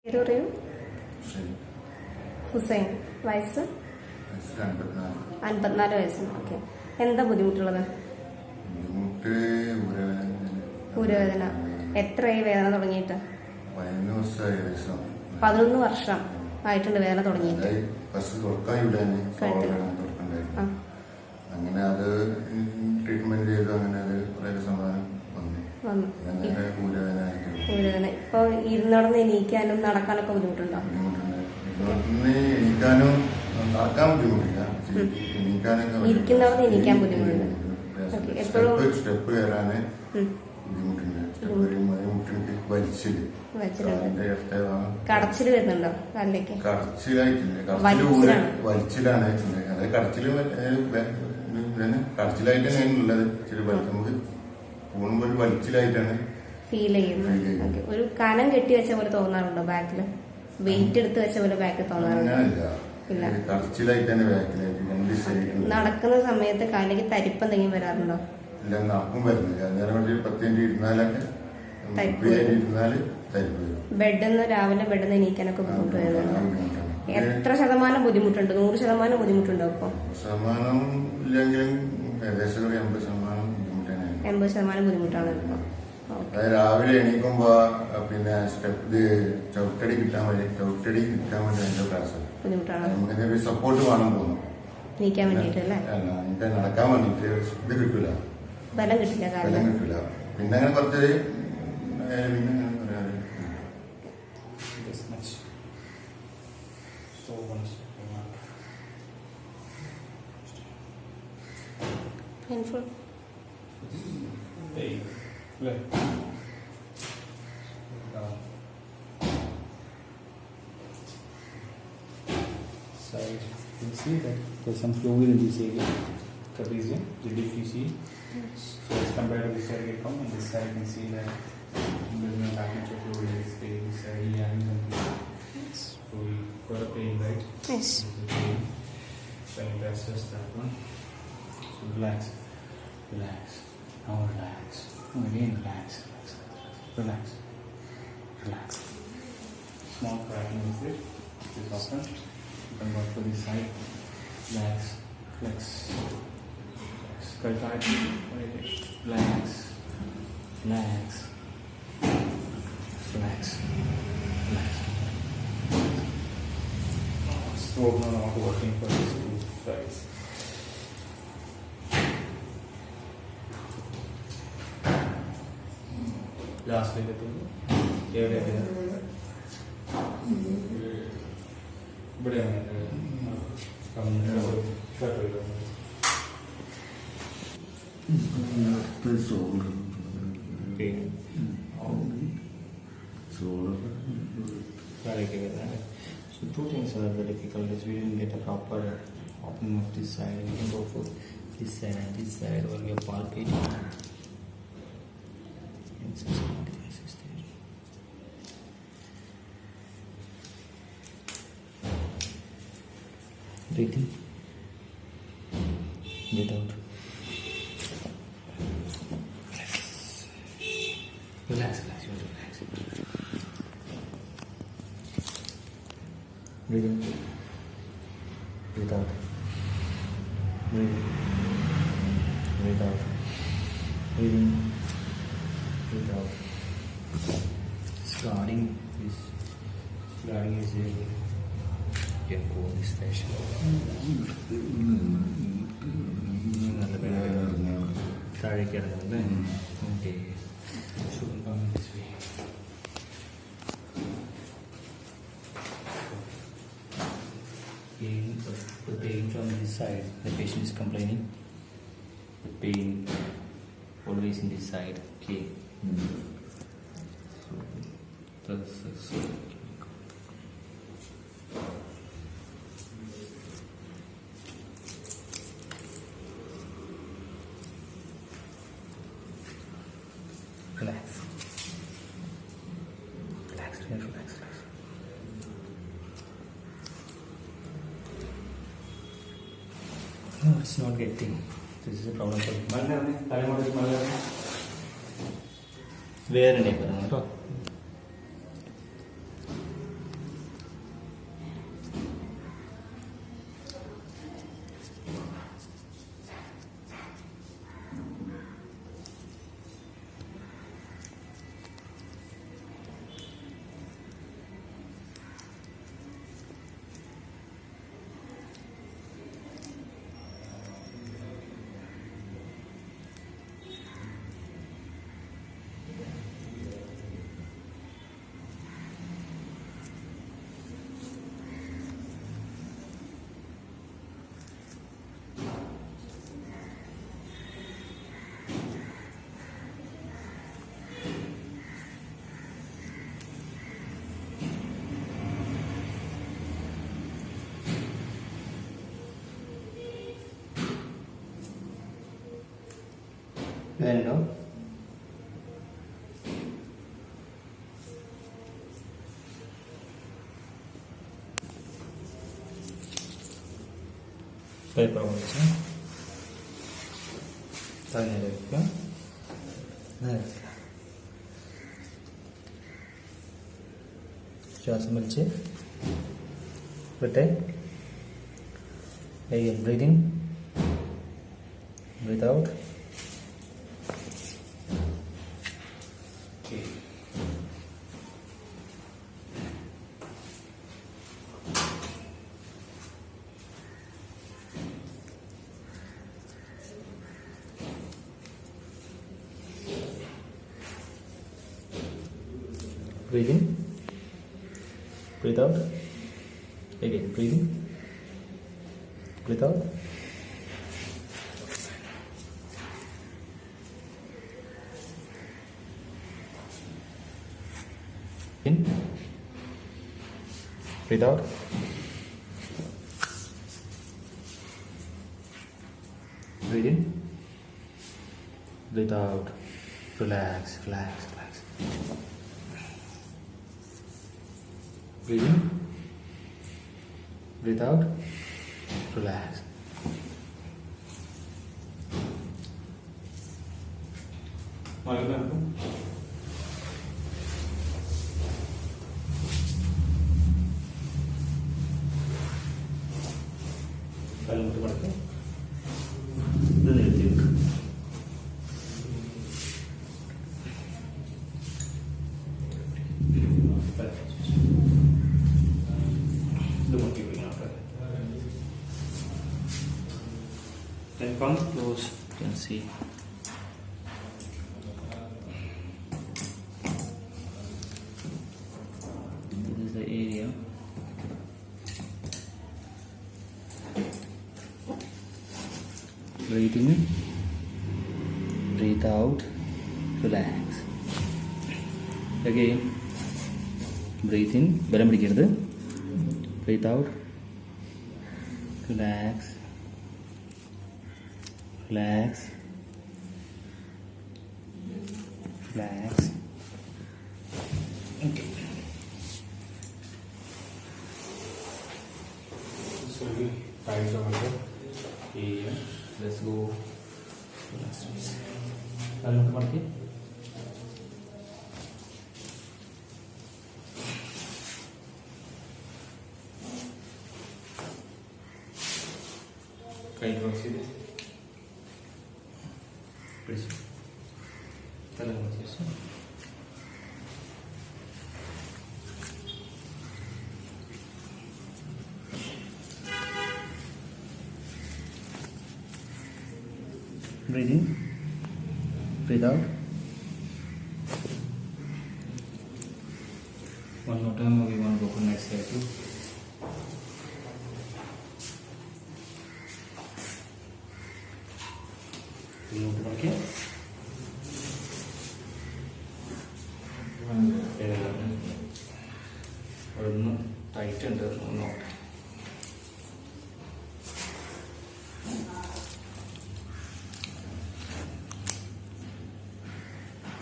പേര് പറയൂ. ഹുസൈൻ. വയസ്സ് 54 വയസ്സ്. ഓക്കെ. എന്താ ബുദ്ധിമുട്ടുള്ളത്? ഊരവേദന. എത്രയായി വേദന തുടങ്ങിയിട്ട്? 11 വർഷം ആയിട്ടുണ്ട് വേദന തുടങ്ങിയിട്ട്. അങ്ങനെ അത് ട്രീറ്റ്മെന്റ് ചെയ്തു. അങ്ങനെ അത് വളരെ സമാധാനം വന്നു. ഊരവേദന ഇപ്പൊ ഇരുന്നടന്ന് എണീക്കാനും നടക്കാനൊക്കെ ബുദ്ധിമുട്ടുണ്ടോ? എണീക്കാനും നടക്കാൻ ബുദ്ധിമുട്ടില്ല. ഇരിക്കുന്നവർക്ക് എണീക്കാൻ ബുദ്ധിമുട്ടുണ്ട്. എപ്പോഴും സ്റ്റെപ്പ് കയറാന് ബുദ്ധിമുട്ടുണ്ട്. കടച്ചില് വരുന്നുണ്ടോ കാലിലേക്ക്? കടച്ചിലായിട്ടില്ല, വലിച്ചിലാണ്. അതായത് കടച്ചിലായിട്ട് തന്നെയാണ് ഉള്ളത്. നമുക്ക് പോകുമ്പോൾ ഒരു വലിച്ചിലായിട്ടാണ് ഫീൽ ചെയ്യുന്നത്. ഒരു കനം കെട്ടി വെച്ച പോലെ തോന്നാറുണ്ടോ ബാക്കില്? വെയിറ്റ് എടുത്ത് വെച്ച പോലെ ബാക്കിൽ തോന്നാറുണ്ടോ? ഇല്ല. കടച്ചിലായിട്ടാണ് ബാക്കിലായിട്ട്. നടക്കുന്ന സമയത്ത് കാലിലേക്ക് തരിപ്പ് എന്തെങ്കിലും വരാറുണ്ടോ? ഇല്ല, നടക്കും വരുന്നില്ല. നേരം കൊണ്ട് 10 മിനിറ്റ് ഇരുന്നാലൊക്കെ ബെഡിന്ന് രാവിലെ ബെഡിന്ന് എണീക്കാനൊക്കെ ബുദ്ധിമുട്ട് വരുന്നുണ്ട്. എത്ര ശതമാനം ബുദ്ധിമുട്ടുണ്ട്? 100% ബുദ്ധിമുട്ടുണ്ടോ? ഇപ്പൊ 80% ബുദ്ധിമുട്ടാണ് ഇപ്പൊ. രാവിലെ എണീക്കുമ്പോ പിന്നെ സ്റ്റെപ്പ് ചവിട്ടടി നിൽക്കാൻ വേണ്ടി അതിന്റെ ക്ലാസ് ബുദ്ധിമുട്ടാണ്. നമുക്ക് സപ്പോർട്ട് വേണം തോന്നും എണീക്കാൻ വേണ്ടിട്ടല്ലേ? നടക്കാൻ വേണ്ടിട്ട് ഇത് കിട്ടൂല, ബലം കിട്ടില്ല. പിന്നെ അങ്ങനെ കുറച്ച് painful. Side. You can see that there's some fluid in this area. Trapezium, the diff you see. Yes. So as compared to this side, we come on this side, you can see that there's no package of fluid in this area. This side, we have incomplete. Yes. So we got a pain, right? Yes. So that's just that one. So relax, relax, now relax. Now again relax, relax, relax. Small cracking is it? This often. You can work for this side. Relax, flex. Relax, relax, relax, relax, relax. So now not working for these two sides. Last way to here. But so two things are the difficult is we didn't get a proper opening of this side. We can go for this side and this side while we are palpating. Breathing. Breathe out. Relax, relax, relax. Breathe in. Breathe out. Breathe in. Breathe out. Breathe in. Breathe out. Starting is here. You can go this fashion. Okay. So we'll come this way. The pain from this side, the patient is complaining. The pain always in this side. Okay. So this is. Relax. Relax, relax, relax, relax. No, it's not getting. This is a problem for you. വേദന Then down. Paper വെച്ച് നേരെ വയ്ക്കുക. നേരെ വയ്ക്കുക. ശ്വാസം വലിച്ച് വിട്ടെ. Again, breathe in, breathe out. Okay. Breathe in, breathe out. Again, breathe in, breathe out. In, breathe out. Breathe in, breathe out. Relax, relax, relax. Breathe in, breathe out. Relax. കാലുമുട്ട് മടക്കി ഇത് നിർത്തി വെക്കുക. ഇത് മുട്ടി പിന്നോട്ട്. Then come close. You can see. This is the area. Breathe in, breathe out, relax. Again, breathe in, ബലം പിടിക്കരുത്. Breathe out, relax, relax, relax. Okay. So we tight over here. Let's go. Last piece. Kalu marke. Kai cross it. Please. Kalu marke. Breathe in, breathe out. One more time, we want to go for next side too. Okay. Tight and not.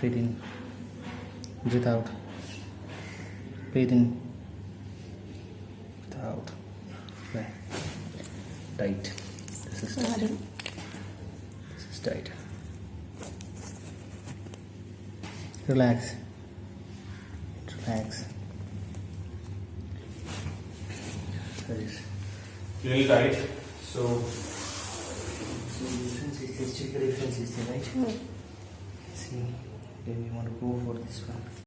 Breathe in, breathe out. Breathe in, breathe out. Right. Tight. This is tight. This is tight. Relax. Relax. That is really tight. So difference is this. Check the difference is there, right? See. Then we want to go for this one.